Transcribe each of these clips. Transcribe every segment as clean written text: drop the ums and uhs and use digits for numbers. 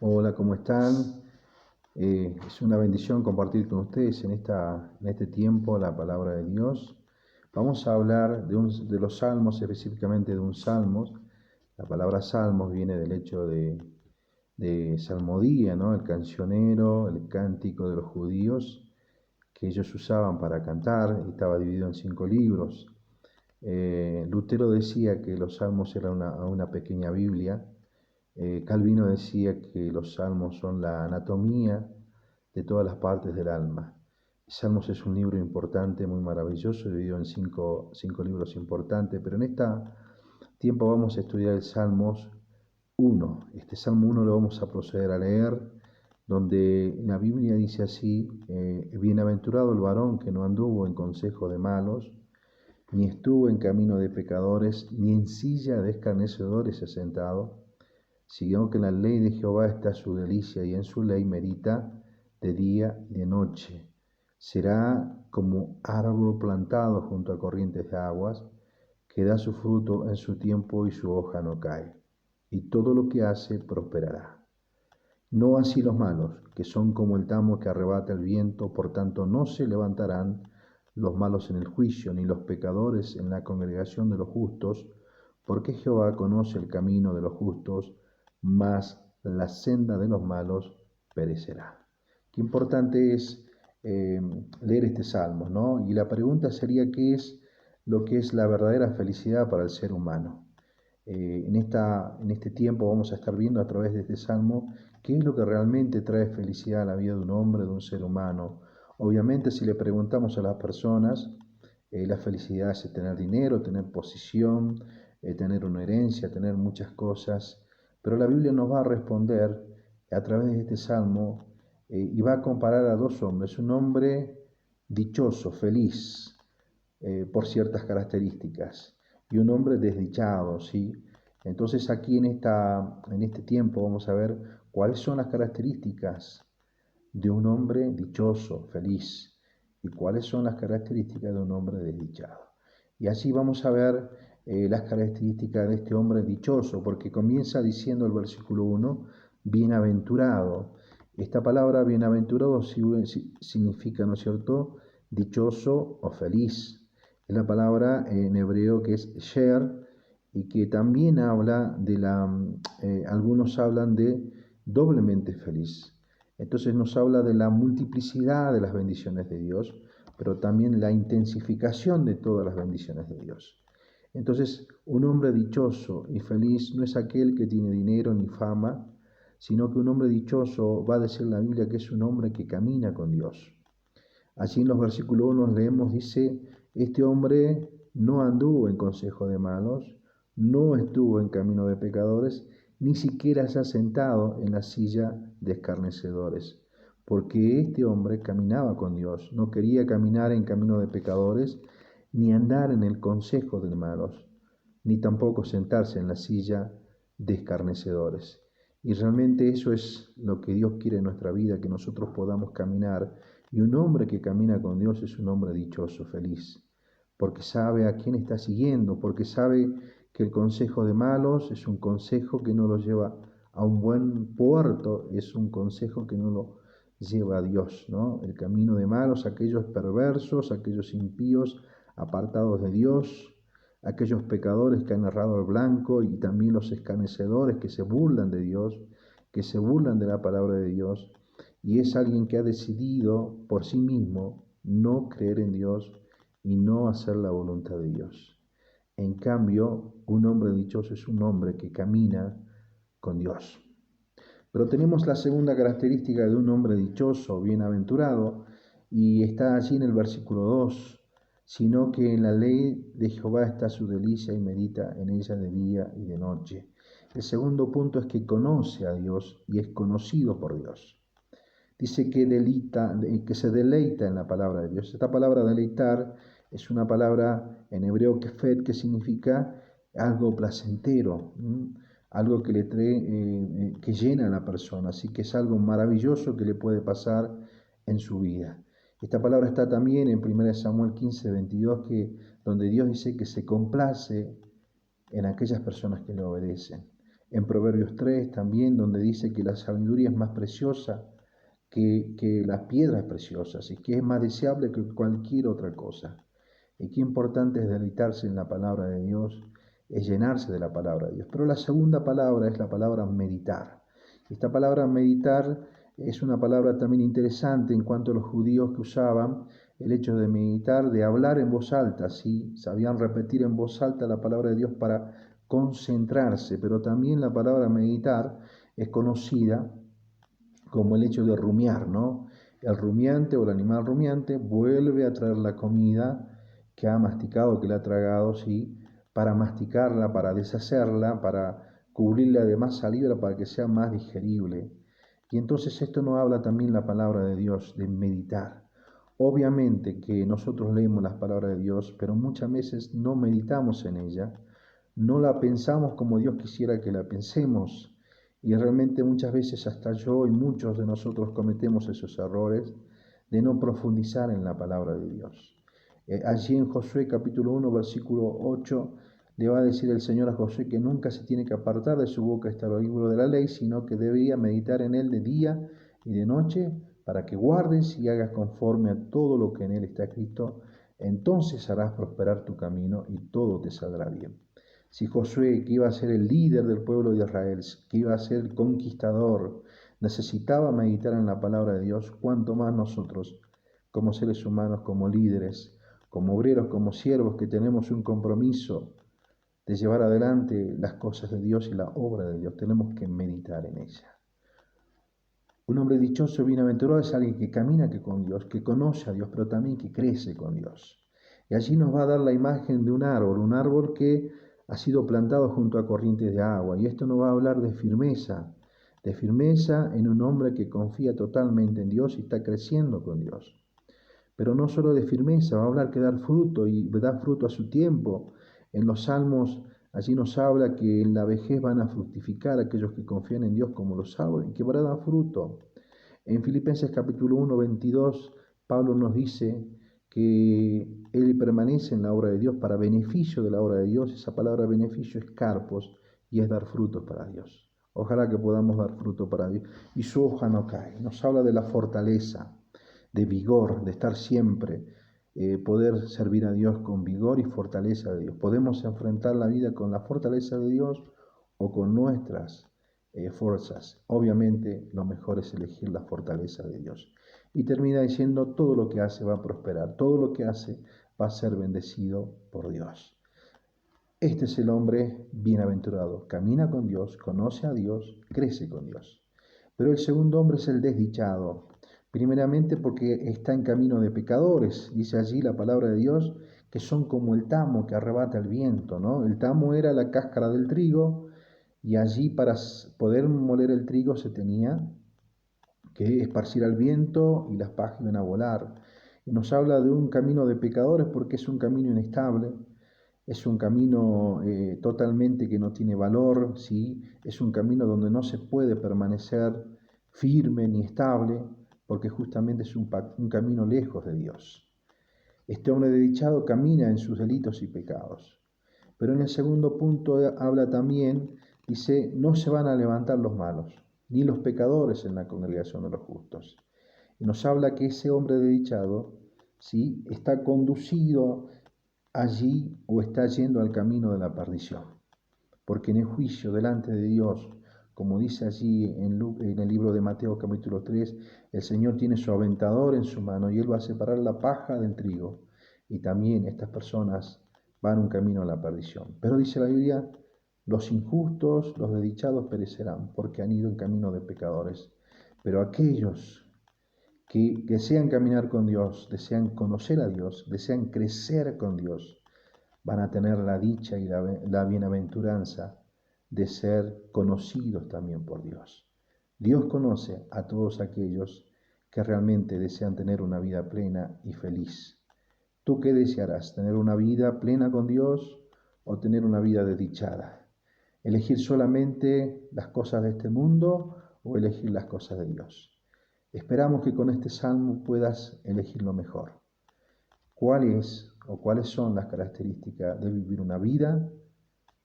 Hola, ¿cómo están? Es una bendición compartir con ustedes en este tiempo la palabra de Dios. Vamos a hablar de los salmos, específicamente de un salmo. La palabra salmos viene del hecho de salmodía, ¿no? El cancionero, el cántico de los judíos que ellos usaban para cantar. Estaba dividido en 5 libros. Lutero decía que los salmos eran una pequeña Biblia. Calvino decía que los salmos son la anatomía de todas las partes del alma. Salmos es un libro importante, muy maravilloso, dividido en cinco libros importantes, pero en este tiempo vamos a estudiar el Salmos 1. Este Salmo 1 lo vamos a proceder a leer, donde la Biblia dice así: bienaventurado el varón que no anduvo en consejo de malos, ni estuvo en camino de pecadores, ni en silla de escarnecedores se ha sentado, sino que en la ley de Jehová está su delicia, y en su ley medita de día y de noche. Será como árbol plantado junto a corrientes de aguas, que da su fruto en su tiempo y su hoja no cae, y todo lo que hace prosperará. No así los malos, que son como el tamo que arrebata el viento, por tanto no se levantarán los malos en el juicio, ni los pecadores en la congregación de los justos, porque Jehová conoce el camino de los justos, mas la senda de los malos perecerá. Qué importante es leer este salmo, ¿no? Y la pregunta sería: ¿qué es lo que es la verdadera felicidad para el ser humano? En este tiempo vamos a estar viendo a través de este salmo qué es lo que realmente trae felicidad a la vida de un hombre, de un ser humano. Obviamente, si le preguntamos a las personas, la felicidad es tener dinero, tener posición, tener una herencia, tener muchas cosas, pero la Biblia nos va a responder a través de este salmo y va a comparar a dos hombres: un hombre dichoso, feliz, por ciertas características, y un hombre desdichado, ¿sí? Entonces aquí en este tiempo vamos a ver cuáles son las características de un hombre dichoso, feliz, y cuáles son las características de un hombre desdichado. Y así vamos a ver las características de este hombre dichoso, porque comienza diciendo el versículo 1, bienaventurado. Esta palabra bienaventurado significa, ¿no es cierto?, dichoso o feliz. Es la palabra en hebreo que es sher, y que también habla algunos hablan de doblemente feliz. Entonces nos habla de la multiplicidad de las bendiciones de Dios, pero también la intensificación de todas las bendiciones de Dios. Entonces, un hombre dichoso y feliz no es aquel que tiene dinero ni fama, sino que un hombre dichoso, va a decir la Biblia, que es un hombre que camina con Dios. Así en los versículos 1 leemos, dice: este hombre no anduvo en consejo de malos, no estuvo en camino de pecadores, ni siquiera se ha sentado en la silla de escarnecedores, porque este hombre caminaba con Dios, no quería caminar en camino de pecadores, ni andar en el consejo de malos, ni tampoco sentarse en la silla de escarnecedores. Y realmente eso es lo que Dios quiere en nuestra vida, que nosotros podamos caminar. Y un hombre que camina con Dios es un hombre dichoso, feliz, porque sabe a quién está siguiendo, porque sabe que el consejo de malos es un consejo que no lo lleva a un buen puerto, es un consejo que no lo lleva a Dios, ¿no? El camino de malos, aquellos perversos, aquellos impíos, apartados de Dios, aquellos pecadores que han errado al blanco, y también los escarnecedores que se burlan de Dios, que se burlan de la palabra de Dios. Y es alguien que ha decidido por sí mismo no creer en Dios y no hacer la voluntad de Dios. En cambio, un hombre dichoso es un hombre que camina con Dios. Pero tenemos la segunda característica de un hombre dichoso, bienaventurado, y está allí en el versículo 2, sino que en la ley de Jehová está su delicia, y medita en ella de día y de noche. El segundo punto es que conoce a Dios y es conocido por Dios. Dice que se deleita en la palabra de Dios. Esta palabra deleitar es una palabra en hebreo kefet, que significa algo placentero, algo que le trae, que llena a la persona, así que es algo maravilloso que le puede pasar en su vida. Esta palabra está también en 1 Samuel 15:22, donde Dios dice que se complace en aquellas personas que le obedecen. En Proverbios 3 también, donde dice que la sabiduría es más preciosa que las piedras preciosas y que es más deseable que cualquier otra cosa. Y qué importante es deleitarse en la palabra de Dios, es llenarse de la palabra de Dios. Pero la segunda palabra es la palabra meditar. Esta palabra meditar es una palabra también interesante en cuanto a los judíos que usaban el hecho de meditar, de hablar en voz alta, ¿sí? Sabían repetir en voz alta la palabra de Dios para concentrarse, pero también la palabra meditar es conocida como el hecho de rumiar, ¿no? El rumiante o el animal rumiante vuelve a traer la comida que ha masticado, que le ha tragado, ¿sí? Para masticarla, para deshacerla, para cubrirla de más saliva, para que sea más digerible. Y entonces esto nos habla también la palabra de Dios, de meditar. Obviamente que nosotros leemos las palabras de Dios, pero muchas veces no meditamos en ella, no la pensamos como Dios quisiera que la pensemos. Y realmente muchas veces hasta yo y muchos de nosotros cometemos esos errores de no profundizar en la palabra de Dios. Allí en Josué capítulo 1 versículo 8 le va a decir el Señor a Josué que nunca se tiene que apartar de su boca este libro de la ley, sino que debería meditar en él de día y de noche para que guardes y hagas conforme a todo lo que en él está escrito. Entonces harás prosperar tu camino y todo te saldrá bien. Si Josué, que iba a ser el líder del pueblo de Israel, que iba a ser el conquistador, necesitaba meditar en la palabra de Dios, cuánto más nosotros, como seres humanos, como líderes, como obreros, como siervos, que tenemos un compromiso de llevar adelante las cosas de Dios y la obra de Dios, tenemos que meditar en ella. Un hombre dichoso y bienaventurado es alguien que camina con Dios, que conoce a Dios, pero también que crece con Dios. Y allí nos va a dar la imagen de un árbol que ha sido plantado junto a corrientes de agua. Y esto nos va a hablar de firmeza en un hombre que confía totalmente en Dios y está creciendo con Dios. Pero no solo de firmeza, va a hablar que dar fruto y dar fruto a su tiempo. En los Salmos allí nos habla que en la vejez van a fructificar aquellos que confían en Dios como los árboles y que van a dar fruto. En Filipenses capítulo 1, 22, Pablo nos dice que él permanece en la obra de Dios para beneficio de la obra de Dios. Esa palabra beneficio es carpos y es dar frutos para Dios. Ojalá que podamos dar fruto para Dios. Y su hoja no cae. Nos habla de la fortaleza, de vigor, de estar siempre, poder servir a Dios con vigor y fortaleza de Dios. Podemos enfrentar la vida con la fortaleza de Dios o con nuestras fuerzas. Obviamente lo mejor es elegir la fortaleza de Dios. Y termina diciendo, todo lo que hace va a prosperar, todo lo que hace va a ser bendecido por Dios. Este es el hombre bienaventurado, camina con Dios, conoce a Dios, crece con Dios. Pero el segundo hombre es el desdichado, primeramente porque está en camino de pecadores. Dice allí la palabra de Dios que son como el tamo que arrebata el viento, ¿no? El tamo era la cáscara del trigo y allí para poder moler el trigo se tenía que esparcir al viento y las pajas iban a volar. Y nos habla de un camino de pecadores porque es un camino inestable, es un camino totalmente que no tiene valor, ¿sí? Es un camino donde no se puede permanecer firme ni estable, porque justamente es un camino lejos de Dios. Este hombre desdichado camina en sus delitos y pecados. Pero en el segundo punto habla también, dice, no se van a levantar los malos, ni los pecadores en la congregación de los justos. Y nos habla que ese hombre desdichado, ¿sí? Está conducido allí o está yendo al camino de la perdición. Porque en el juicio delante de Dios, como dice allí en el libro de Mateo capítulo 3, el Señor tiene su aventador en su mano y Él va a separar la paja del trigo. Y también estas personas van un camino a la perdición. Pero dice la Biblia, los injustos, los desdichados perecerán porque han ido en camino de pecadores. Pero aquellos que desean caminar con Dios, desean conocer a Dios, desean crecer con Dios, van a tener la dicha y la bienaventuranza de ser conocidos también por Dios. Dios conoce a todos aquellos que realmente desean tener una vida plena y feliz. ¿Tú qué desearás? ¿Tener una vida plena con Dios o tener una vida desdichada? ¿Elegir solamente las cosas de este mundo o elegir las cosas de Dios? Esperamos que con este salmo puedas elegir lo mejor. ¿Cuál es o cuáles son las características de vivir una vida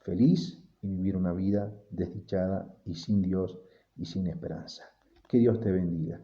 feliz y vivir una vida desdichada y sin Dios y sin esperanza. Que Dios te bendiga.